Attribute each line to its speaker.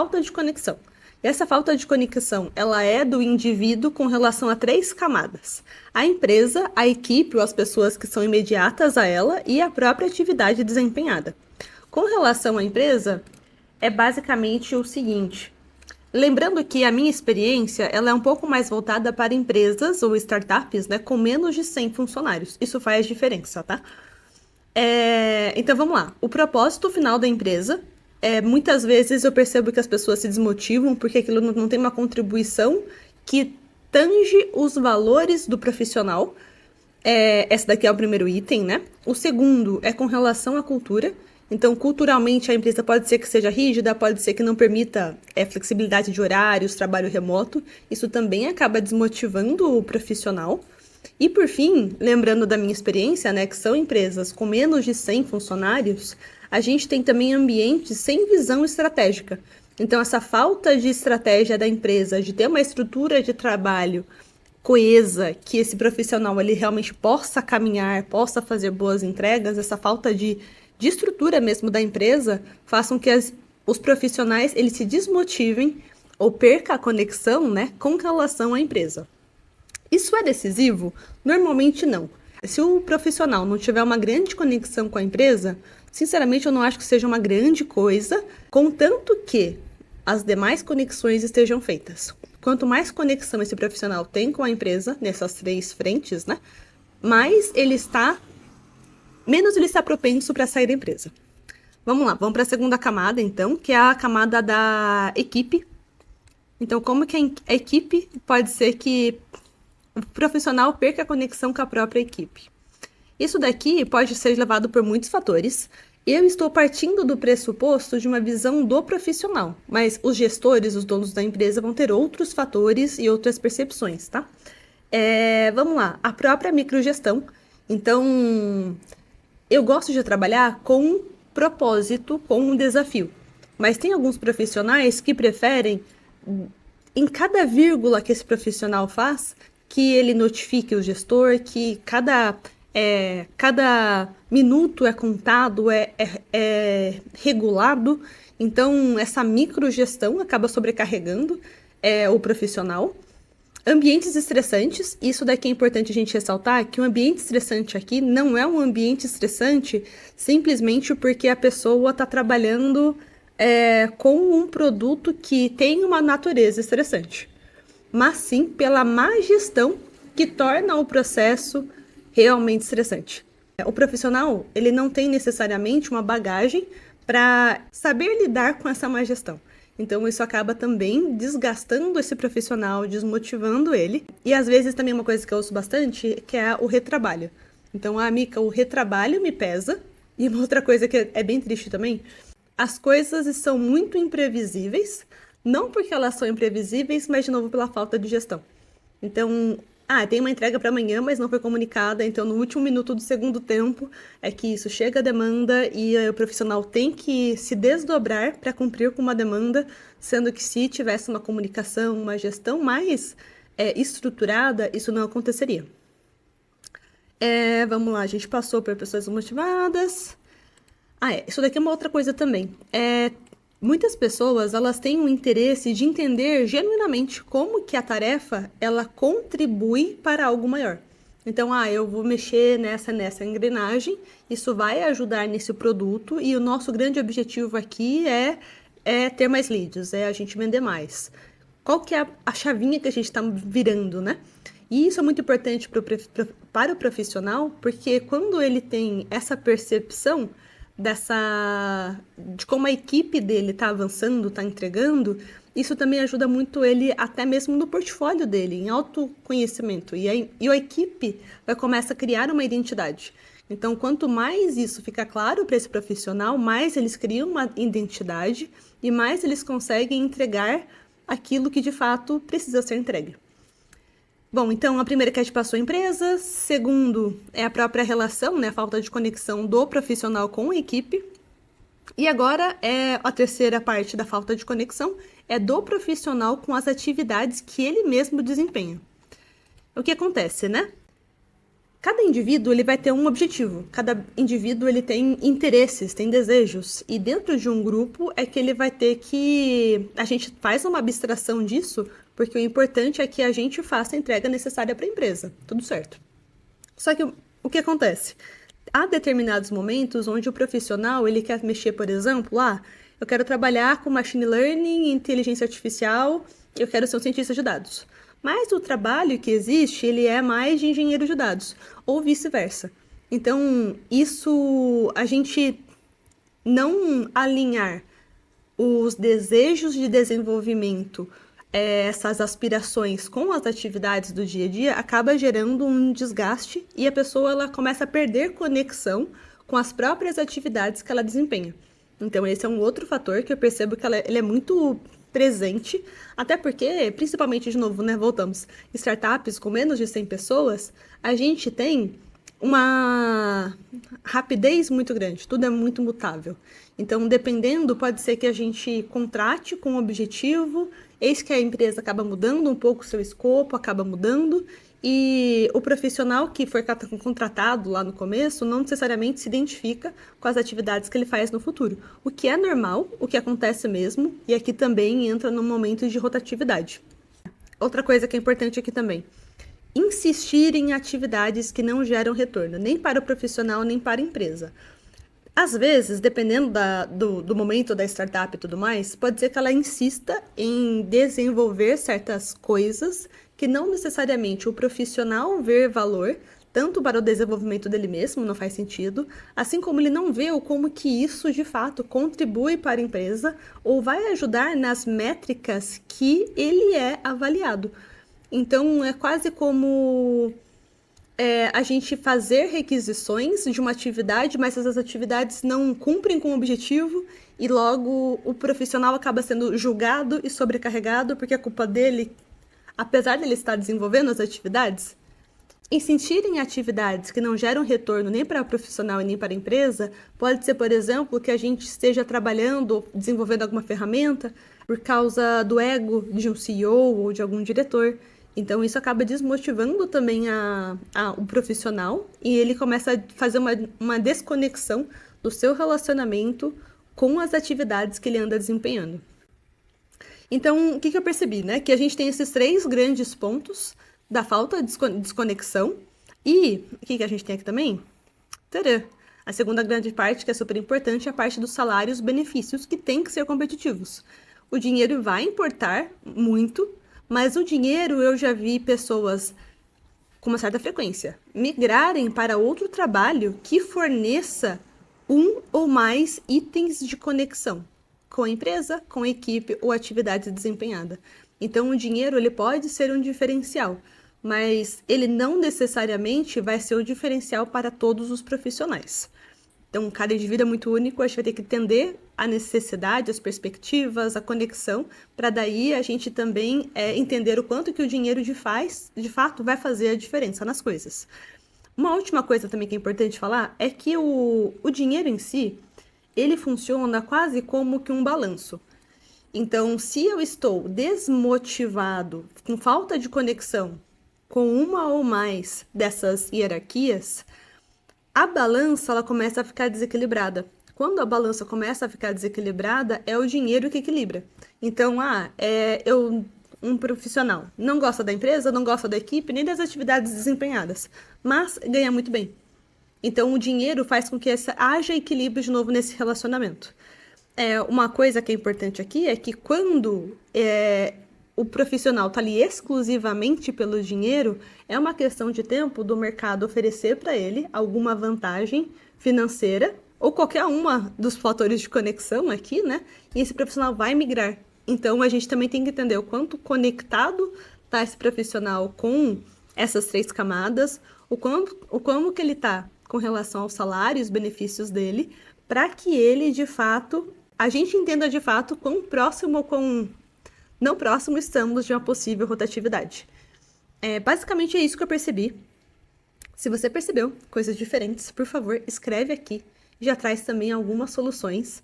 Speaker 1: falta de conexão. E essa falta de conexão, ela é do indivíduo com relação a 3 camadas: a empresa, a equipe ou as pessoas que são imediatas a ela e a própria atividade desempenhada. Com relação à empresa, é basicamente o seguinte. Lembrando que a minha experiência ela é um pouco mais voltada para empresas ou startups, né, com menos de 100 funcionários. Isso faz diferença, tá? Então vamos lá. O propósito final da empresa, muitas vezes eu percebo que as pessoas se desmotivam porque aquilo não tem uma contribuição que tange os valores do profissional. Esse daqui é o primeiro item, né? O segundo é com relação à cultura. Então, culturalmente, a empresa pode ser que seja rígida, pode ser que não permita flexibilidade de horários, trabalho remoto. Isso também acaba desmotivando o profissional. E, por fim, lembrando da minha experiência, né, que são empresas com menos de 100 funcionários, a gente tem também ambientes sem visão estratégica. Então, essa falta de estratégia da empresa, de ter uma estrutura de trabalho coesa, que esse profissional ele realmente possa caminhar, possa fazer boas entregas, essa falta de estrutura mesmo da empresa, façam que os profissionais eles se desmotivem ou percam a conexão, né, com relação à empresa. Isso é decisivo? Normalmente não. Se o profissional não tiver uma grande conexão com a empresa, sinceramente eu não acho que seja uma grande coisa, contanto que as demais conexões estejam feitas. Quanto mais conexão esse profissional tem com a empresa, nessas 3 frentes, né, menos ele está propenso para sair da empresa. Vamos lá, vamos para a segunda camada, então, que é a camada da equipe. Então, como que a equipe pode ser que o profissional perca a conexão com a própria equipe? Isso daqui pode ser levado por muitos fatores. Eu estou partindo do pressuposto de uma visão do profissional, mas os gestores, os donos da empresa, vão ter outros fatores e outras percepções, tá? Vamos lá, a própria microgestão. Então, eu gosto de trabalhar com um propósito, com um desafio. Mas tem alguns profissionais que preferem, em cada vírgula que esse profissional faz, que ele notifique o gestor, que cada minuto é contado, é regulado. Então, essa microgestão acaba sobrecarregando o profissional. Ambientes estressantes, isso daqui é importante a gente ressaltar, que o ambiente estressante aqui não é um ambiente estressante simplesmente porque a pessoa está trabalhando com um produto que tem uma natureza estressante, mas sim pela má gestão que torna o processo realmente estressante. O profissional, ele não tem necessariamente uma bagagem para saber lidar com essa má gestão. Então, isso acaba também desgastando esse profissional, desmotivando ele. E, às vezes, também uma coisa que eu ouço bastante, que é o retrabalho. Então, Mica, o retrabalho me pesa. E uma outra coisa que é bem triste também, as coisas são muito imprevisíveis, não porque elas são imprevisíveis, mas, de novo, pela falta de gestão. Então, tem uma entrega para amanhã, mas não foi comunicada, então no último minuto do segundo tempo é que isso chega a demanda e o profissional tem que se desdobrar para cumprir com uma demanda, sendo que se tivesse uma comunicação, uma gestão mais estruturada, isso não aconteceria. Vamos lá, a gente passou por pessoas motivadas. Isso daqui é uma outra coisa também. Muitas pessoas, elas têm um interesse de entender genuinamente como que a tarefa, ela contribui para algo maior. Então, eu vou mexer nessa engrenagem, isso vai ajudar nesse produto e o nosso grande objetivo aqui é ter mais leads, é a gente vender mais. Qual que é a chavinha que a gente está virando, né? E isso é muito importante para o profissional, porque quando ele tem essa percepção de como a equipe dele está avançando, está entregando, isso também ajuda muito ele até mesmo no portfólio dele, em autoconhecimento. E a equipe vai começar a criar uma identidade. Então, quanto mais isso fica claro para esse profissional, mais eles criam uma identidade e mais eles conseguem entregar aquilo que de fato precisa ser entregue. Bom, então a primeira que a gente passou a empresa, segundo é a própria relação, né, a falta de conexão do profissional com a equipe. E agora a terceira parte da falta de conexão é do profissional com as atividades que ele mesmo desempenha. O que acontece, né? Cada indivíduo ele vai ter um objetivo, cada indivíduo ele tem interesses, tem desejos, e dentro de um grupo é que ele vai ter que... A gente faz uma abstração disso, porque o importante é que a gente faça a entrega necessária para a empresa, tudo certo. Só que o que acontece? Há determinados momentos onde o profissional ele quer mexer, por exemplo, eu quero trabalhar com machine learning, inteligência artificial, eu quero ser um cientista de dados. Mas o trabalho que existe, ele é mais de engenheiro de dados, ou vice-versa. Então, isso, a gente não alinhar os desejos de desenvolvimento, essas aspirações com as atividades do dia a dia, acaba gerando um desgaste e a pessoa ela começa a perder conexão com as próprias atividades que ela desempenha. Então, esse é um outro fator que eu percebo que ele é muito presente, até porque, principalmente, de novo, né, voltamos, startups com menos de 100 pessoas, a gente tem uma rapidez muito grande, tudo é muito mutável. Então, dependendo, pode ser que a gente contrate com um objetivo, eis que a empresa acaba mudando um pouco o seu escopo, acaba mudando, e o profissional que foi contratado lá no começo não necessariamente se identifica com as atividades que ele faz no futuro. O que é normal, o que acontece mesmo, e aqui também entra no momento de rotatividade. Outra coisa que é importante aqui também, insistir em atividades que não geram retorno, nem para o profissional, nem para a empresa. Às vezes, dependendo do momento da startup e tudo mais, pode ser que ela insista em desenvolver certas coisas que não necessariamente o profissional vê valor, tanto para o desenvolvimento dele mesmo, não faz sentido, assim como ele não vê como que isso, de fato, contribui para a empresa ou vai ajudar nas métricas que ele é avaliado. Então, é quase como a gente fazer requisições de uma atividade, mas essas atividades não cumprem com o objetivo e logo o profissional acaba sendo julgado e sobrecarregado porque é culpa dele, apesar dele estar desenvolvendo as atividades. Insistir em atividades que não geram retorno nem para o profissional e nem para a empresa, pode ser, por exemplo, que a gente esteja trabalhando, desenvolvendo alguma ferramenta por causa do ego de um CEO ou de algum diretor. Então, isso acaba desmotivando também o profissional e ele começa a fazer uma desconexão do seu relacionamento com as atividades que ele anda desempenhando. Então, o que eu percebi, né? Que a gente tem esses 3 grandes pontos da falta de desconexão e o que a gente tem aqui também? Tadã! A segunda grande parte, que é super importante, é a parte dos salários e benefícios, que tem que ser competitivos. O dinheiro vai importar muito, mas o dinheiro eu já vi pessoas com uma certa frequência migrarem para outro trabalho que forneça um ou mais itens de conexão com a empresa, com a equipe ou atividade desempenhada. Então, o dinheiro ele pode ser um diferencial, mas ele não necessariamente vai ser o diferencial para todos os profissionais. Então, cada indivíduo é muito único, a gente vai ter que entender a necessidade, as perspectivas, a conexão, para daí a gente também entender o quanto que o dinheiro de fato vai fazer a diferença nas coisas. Uma última coisa também que é importante falar é que o dinheiro em si, ele funciona quase como que um balanço. Então, se eu estou desmotivado, com falta de conexão com uma ou mais dessas hierarquias, a balança ela começa a ficar desequilibrada. Quando a balança começa a ficar desequilibrada, é o dinheiro que equilibra. Então, um profissional não gosta da empresa, não gosta da equipe, nem das atividades desempenhadas, mas ganha muito bem. Então, o dinheiro faz com que haja equilíbrio de novo nesse relacionamento. Uma coisa que é importante aqui é que quando o profissional está ali exclusivamente pelo dinheiro, é uma questão de tempo do mercado oferecer para ele alguma vantagem financeira ou qualquer uma dos fatores de conexão aqui, né? E esse profissional vai migrar. Então, a gente também tem que entender o quanto conectado está esse profissional com essas 3 camadas, como que ele está com relação ao salário e os benefícios dele, para que ele, de fato, a gente entenda de fato quão próximo ou quão não próximo estamos de uma possível rotatividade. Basicamente é isso que eu percebi. Se você percebeu coisas diferentes, por favor, escreve aqui. Já traz também algumas soluções.